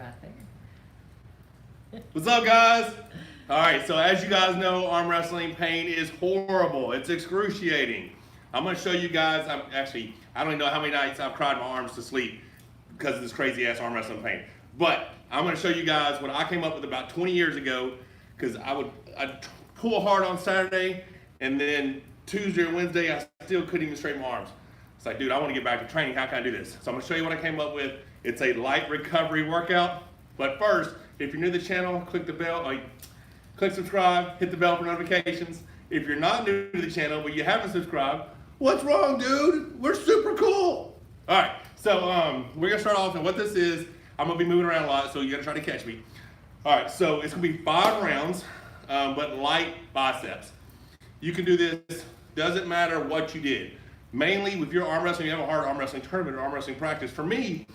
right there. What's up, guys? All right, so as you guys know, arm wrestling pain is horrible. It's excruciating. I'm gonna show you guys, I don't even know how many nights I've cried my arms to sleep because of this crazy ass arm wrestling pain. But I'm gonna show you guys what I came up with about 20 years ago, because I'd pull hard on Saturday, and then Tuesday or Wednesday, I still couldn't even straighten my arms. It's like, dude, I wanna get back to training. How can I do this? So I'm gonna show you what I came up with. It's a light recovery workout. But first, if you're new to the channel, click the bell, click subscribe, hit the bell for notifications. If you're not new to the channel, but you haven't subscribed, what's wrong, dude? We're super cool. All right, so we're gonna start off, and what this is, I'm gonna be moving around a lot, so you gotta try to catch me. All right, so it's gonna be 5 rounds, but light biceps. You can do this, doesn't matter what you did. Mainly with your arm wrestling, you have a hard arm wrestling tournament or arm wrestling practice. For me,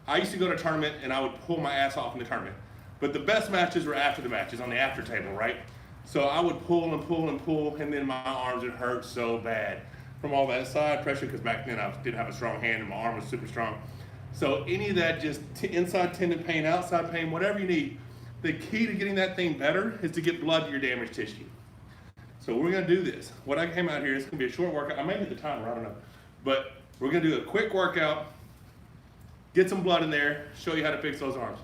I used to go to a tournament and I would pull my ass off in the tournament. But the best matches were after the matches, on the after table, right? So I would pull and pull and pull, and then my arms would hurt so bad from all that side pressure, because back then I didn't have a strong hand and my arm was super strong. So any of that, just inside tendon pain, outside pain, whatever you need, the key to getting that thing better is to get blood to your damaged tissue. So we're gonna do this. What I came out here, it's gonna be a short workout. I may hit the timer, I don't know. But we're gonna do a quick workout, get some blood in there, show you how to fix those arms.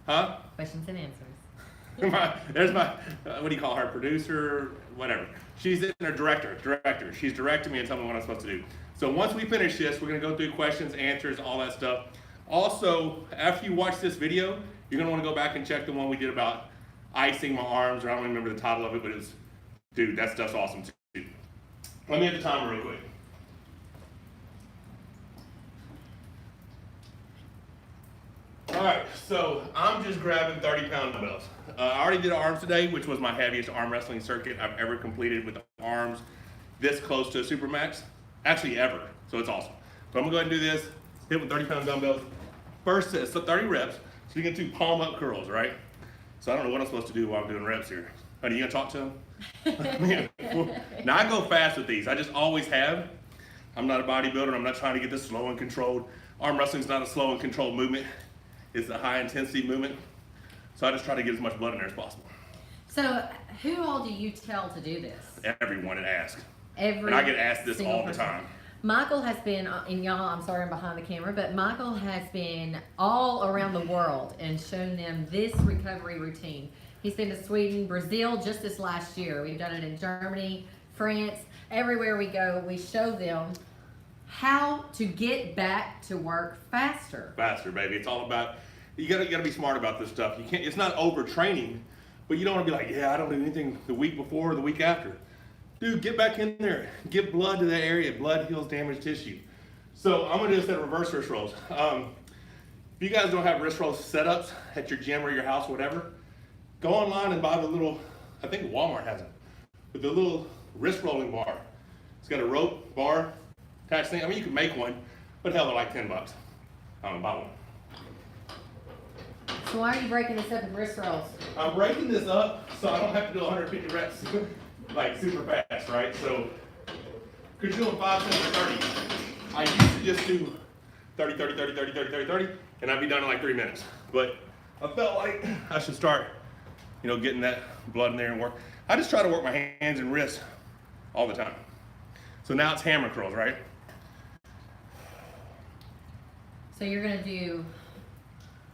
Huh? Questions and answers. There's my, what do you call her, producer, whatever. She's in her director. She's directing me and telling me what I'm supposed to do. So once we finish this, we're gonna go through questions, answers, all that stuff. Also, after you watch this video, you're gonna wanna go back and check the one we did about icing my arms, or I don't remember the title of it, but it was, dude, that stuff's awesome too. Let me hit the timer real quick. All right, so I'm just grabbing 30-pound dumbbells. I already did arms today, which was my heaviest arm wrestling circuit I've ever completed with arms this close to a supermax, actually ever, so it's awesome. So I'm gonna go ahead and do this, hit with 30-pound dumbbells. First set, so 30 reps, so you can do palm up curls, right? So I don't know what I'm supposed to do while I'm doing reps here. Honey, you gonna talk to him? Now I go fast with these, I just always have. I'm not a bodybuilder, I'm not trying to get this slow and controlled. Arm wrestling's not a slow and controlled movement. It's a high intensity movement. So I just try to get as much blood in there as possible. So who all do you tell to do this? Everyone that asks. And I get asked this all the time. Michael has been, and y'all, I'm sorry I'm behind the camera, but Michael has been all around the world and shown them this recovery routine. He's been to Sweden, Brazil just this last year. We've done it in Germany, France, everywhere we go, we show them how to get back to work faster. Faster, baby. It's all about, you gotta be smart about this stuff. You can't, it's not overtraining, but you don't wanna be like, yeah, I don't do anything the week before or the week after. Dude, get back in there. Get blood to that area. Blood heals damaged tissue. So I'm gonna do this at reverse wrist rolls. If you guys don't have wrist roll setups at your gym or your house or whatever, go online and buy the little, I think Walmart has it, but the little wrist rolling bar. It's got a rope, bar, attached thing. I mean, you can make one, but hell, they're like $10. I'm gonna buy one. So why are you breaking this up in wrist rolls? I'm breaking this up so I don't have to do 150 reps like super fast, right? So, because you're doing 5 sets of 30. I used to just do 30, 30, 30, 30, 30, 30, 30, and I'd be done in like 3 minutes. But I felt like I should start, getting that blood in there and work. I just try to work my hands and wrists all the time. So now it's hammer curls, right? So you're gonna do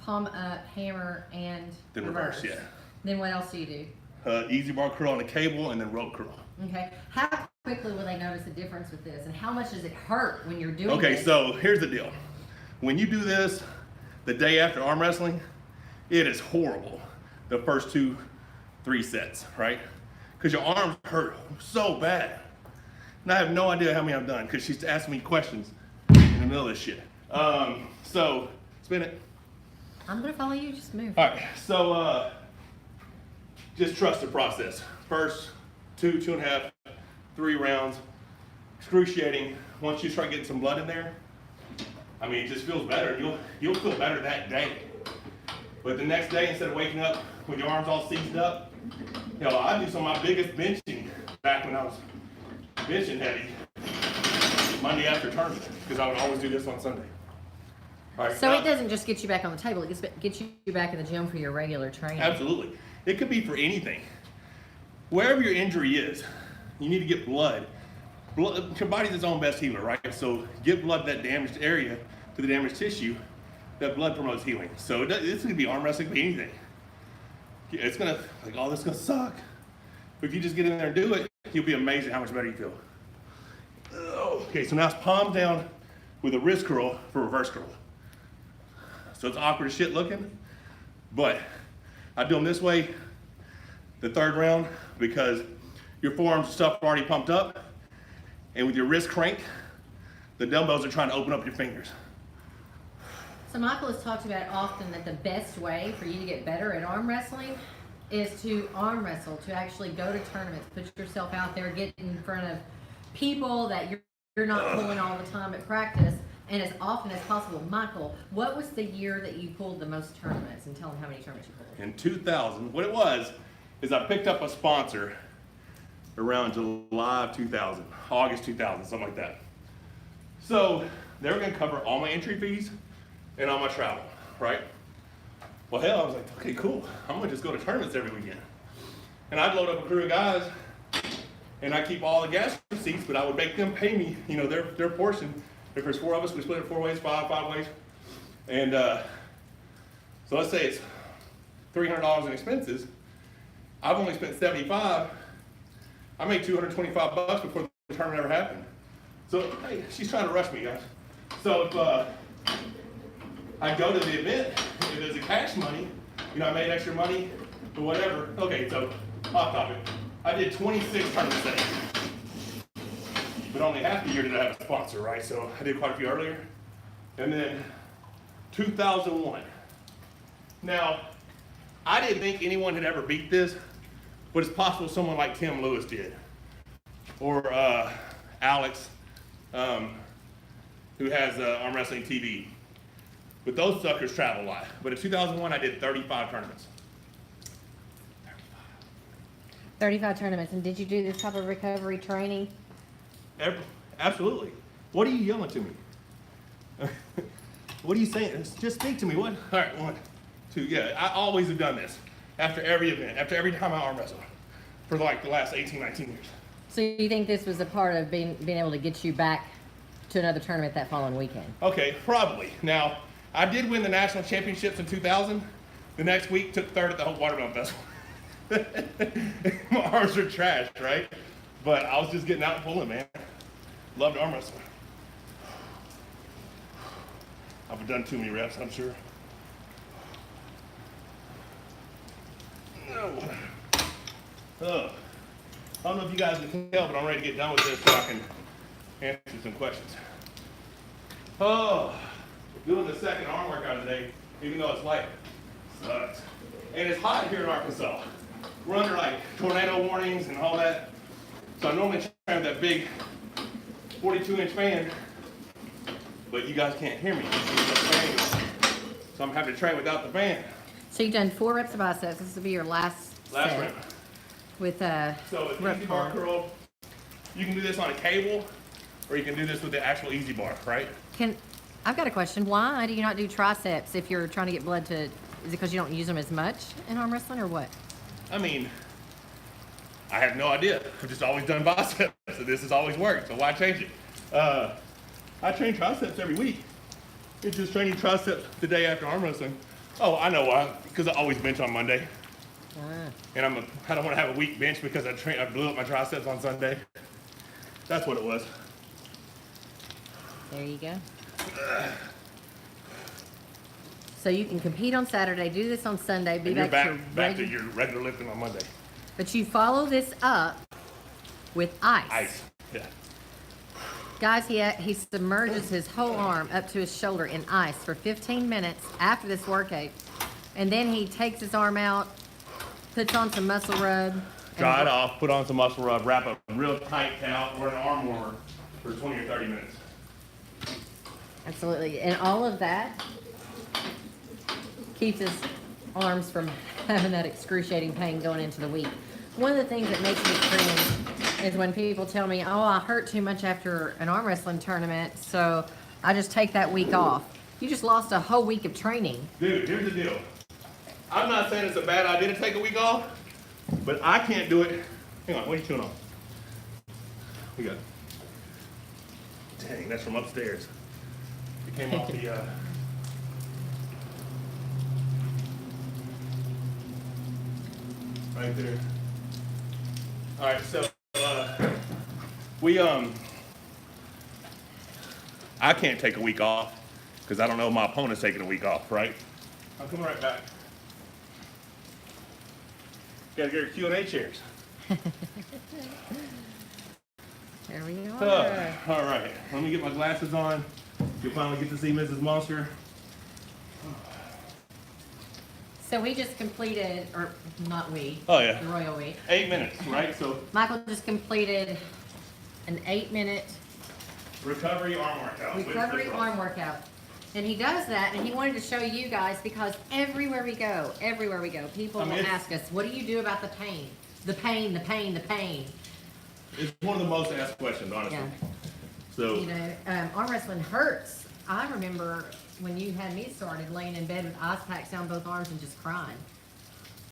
palm up, hammer, and Then reverse, yeah. Then what else do you do? Easy bar curl on the cable, and then rope curl. Okay. How quickly will they notice a difference with this, and how much does it hurt when you're doing Okay, this? so here's the deal. When you do this the day after arm wrestling, it is horrible. The first 2, 3 sets, right? Because your arms hurt so bad. And I have no idea how many I've done, because she's asking me questions in the middle of this shit. So, spin it. I'm gonna follow you, just move. All right, so just trust the process. First 2, 2.5, 3 rounds, excruciating. Once you start getting some blood in there, I mean, it just feels better. You'll feel better that day. But the next day, instead of waking up with your arms all seized up, I do some of my biggest benching back when I was benching heavy Monday after tournament, because I would always do this on Sunday. All right, So now- it doesn't just get you back on the table, it gets you back in the gym for your regular training. Absolutely. It could be for anything. Wherever your injury is, you need to get blood. Your body's its own best healer, right? So get blood to that damaged area, to the damaged tissue. That blood promotes healing. So this could be arm wrestling, could be anything. It's gonna, like, oh, this is gonna suck. But if you just get in there and do it, you'll be amazed at how much better you feel. Okay, so now it's palm down with a wrist curl for reverse curl. So it's awkward as shit looking, but I do them this way the third round because your forearms and stuff are already pumped up, and with your wrist crank, the dumbbells are trying to open up your fingers. So Michael has talked about often that the best way for you to get better at arm wrestling is to arm wrestle, to actually go to tournaments, put yourself out there, get in front of people that you're not pulling all the time at practice, and as often as possible. Michael, what was the year that you pulled the most tournaments? And tell them how many tournaments you pulled. In 2000, what it was is I picked up a sponsor around July of 2000, August 2000, something like that. So they were gonna cover all my entry fees and all my travel, right? Well, hell, I was like, okay, cool. I'm gonna just go to tournaments every weekend. And I'd load up a crew of guys and I keep all the gas receipts, but I would make them pay me, you know, their portion. If there's 4 of us, we split it 4 ways, five ways. And so let's say it's $300 in expenses. I've only spent $75. I made $225 before the tournament ever happened. So, hey, she's trying to rush me, guys. So if I go to the event, if there's a cash money, you know, I made extra money or whatever. Okay, so off topic. I did 26 tournaments that year. But only half the year did I have a sponsor, right? So I did quite a few earlier. And then 2001. Now, I didn't think anyone had ever beat this, but it's possible someone like Tim Lewis did. Or Alex, who has Arm Wrestling TV. But those suckers travel a lot. But in 2001, I did 35 tournaments. 35 tournaments. And did you do this type of recovery training? Absolutely. What are you yelling to me? What are you saying? Just speak to me. What? All right, 1, 2. Yeah, I always have done this. After every event, after every time I arm wrestle. For like the last 18, 19 years. So you think this was a part of being able to get you back to another tournament that following weekend? Okay, probably. Now, I did win the national championships in 2000. The next week, took third at the Hope Watermelon Festival. My arms are trashed, right? But I was just getting out and pulling, man. Loved arm wrestling. I've done too many reps, I'm sure. No. I don't know if you guys can tell, but I'm ready to get done with this so I can answer some questions. Oh, doing the second arm workout today, even though it's light, sucks. And it's hot here in Arkansas. We're under like tornado warnings and all that. So I normally train with that big 42-inch fan, but you guys can't hear me. So I'm having to train without the fan. So you've done 4 reps of biceps. This will be your last set rep. with So it's rep easy bar curl. You can do this on a cable, or you can do this with the actual easy bar, right? I've got a question. Why do you not do triceps if you're trying to get blood to? Is it because you don't use them as much in arm wrestling, or what? I mean, I have no idea. I've just always done biceps, so this has always worked. So why change it? I train triceps every week. It's just training triceps the day after arm wrestling. Oh, I know why. Because I always bench on Monday. And I don't want to have a weak bench because I blew up my triceps on Sunday. That's what it was. There you go. So you can compete on Saturday, do this on Sunday, be And you're back to your regular lifting on Monday. But you follow this up with ice. Ice, yeah. Guys, he submerges his whole arm up to his shoulder in ice for 15 minutes after this workout. And then he takes his arm out, puts on some muscle rub. Dry it off, put on some muscle rub, wrap a real tight towel or an arm warmer for 20 or 30 minutes. Absolutely. And all of that keeps his arms from having that excruciating pain going into the week. One of the things that makes me cringe is when people tell me, oh, I hurt too much after an arm wrestling tournament, so I just take that week off. You just lost a whole week of training. Dude, here's the deal. I'm not saying it's a bad idea to take a week off, but I can't do it. Hang on, what are you chewing on? We got. Dang, that's from upstairs. It came off the. Right there. All right, so we I can't take a week off because I don't know if my opponent's taking a week off, right? I'm coming right back. Gotta get your Q&A chairs. There we are. All right, let me get my glasses on. You'll finally get to see Mrs. Monster. So we just completed, or not we. Oh, yeah. The Royal we. 8 minutes, right? So Michael just completed an 8-minute recovery arm workout. with recovery the arm workout. And he does that, and he wanted to show you guys because everywhere we go, people I mean, will ask us, what do you do about the pain? The pain, the pain, the pain. It's one of the most asked questions, honestly. Yeah. So, You know, arm wrestling hurts. I remember when you had me started laying in bed with ice packs down both arms and just crying.